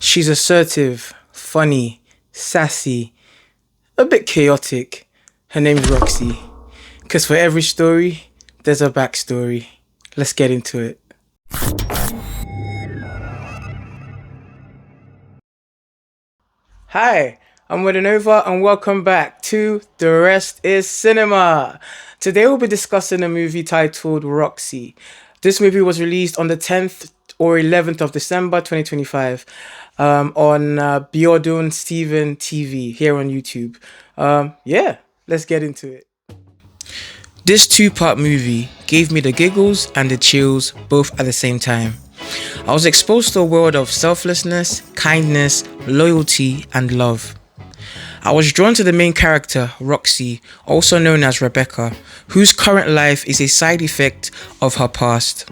She's assertive, funny, sassy, a bit chaotic. Her name's Roxy. Because for every story, there's a backstory. Let's get into it. Hi, I'm Rediscover and welcome back to The Rest is Cinema. Today we'll be discussing a movie titled Roxy. This movie was released on the 10th or 11th of December 2025 on Biodun Stephen TV here on YouTube. Let's get into it. This two-part movie gave me the giggles and the chills both at the same time. I was exposed to a world of selflessness, kindness, loyalty, and love. I was drawn to the main character, Roxy, also known as Rebecca, whose current life is a side effect of her past.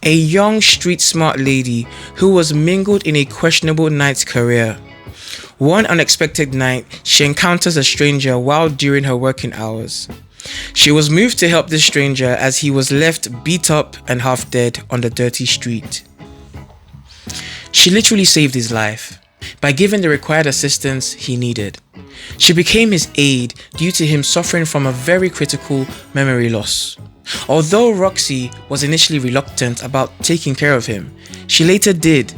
A young, street-smart lady who was mingled in a questionable night's career. One unexpected night, she encounters a stranger while during her working hours. She was moved to help this stranger as he was left beat up and half dead on the dirty street. She literally saved his life by giving the required assistance he needed. She became his aide due to him suffering from a very critical memory loss. Although Roxy was initially reluctant about taking care of him, she later did,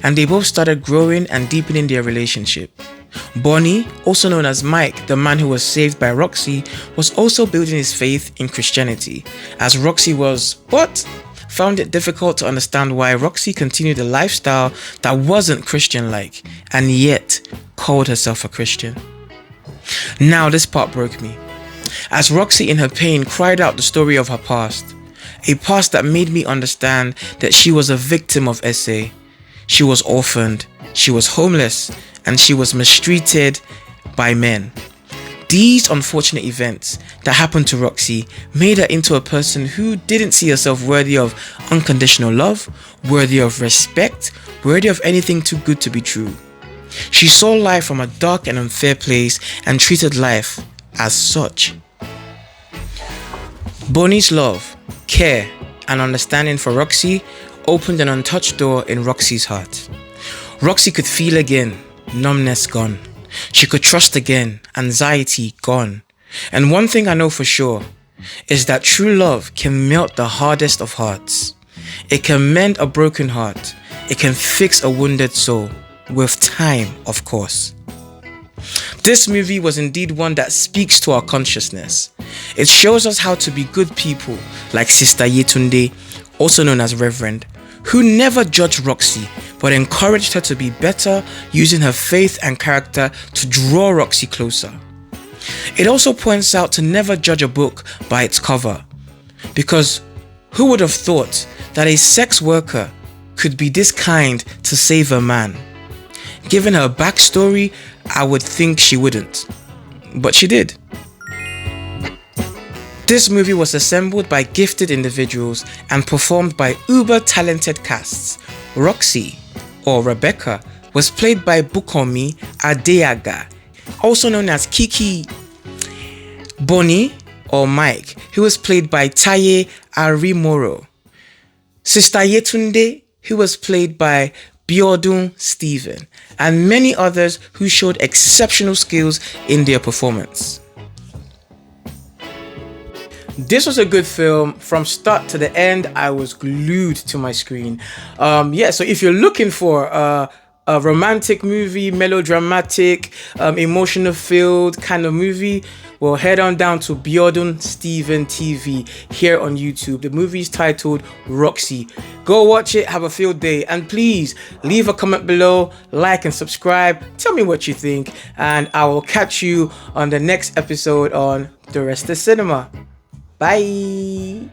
and they both started growing and deepening their relationship. Boni, also known as Mike, the man who was saved by Roxy, was also building his faith in Christianity, as Roxy found it difficult to understand why Roxy continued a lifestyle that wasn't Christian-like, and yet called herself a Christian. Now this part broke me, as Roxy in her pain cried out the story of her past, a past that made me understand that she was a victim of SA. She was orphaned, she was homeless, and she was mistreated by men. These unfortunate events that happened to Roxy made her into a person who didn't see herself worthy of unconditional love, worthy of respect, worthy of anything too good to be true. She saw life from a dark and unfair place and treated life as such. Boni's love, care, and understanding for Roxy opened an untouched door in Roxy's heart. Roxy could feel again, numbness gone. She could trust again, anxiety gone. And one thing I know for sure is that true love can melt the hardest of hearts. It can mend a broken heart. It can fix a wounded soul. With time, of course. This movie was indeed one that speaks to our consciousness. It shows us how to be good people, like Sister Yetunde, also known as Reverend, who never judged Roxy, but encouraged her to be better, using her faith and character to draw Roxy closer. It also points out to never judge a book by its cover, because who would have thought that a sex worker could be this kind to save a man? Given her backstory, I would think she wouldn't, but she did. This movie was assembled by gifted individuals and performed by uber-talented casts. Roxy, or Rebecca, was played by Bukomi Adeaga, also known as Kiki. Boni, or Mike, who was played by Taye Arimoro. Sister Yetunde, who was played by Biodun Stephen, and many others who showed exceptional skills in their performance. This was a good film. From start to the end, I was glued to my screen. So if you're looking for a romantic movie, melodramatic, emotional filled kind of movie, well, head on down to Biodun Stephen TV here on YouTube. The movie is titled Roxy. Go watch it, have a field day, and please leave a comment below, like and subscribe. Tell me what you think, and I will catch you on the next episode on The Rest is Cinema. Bye.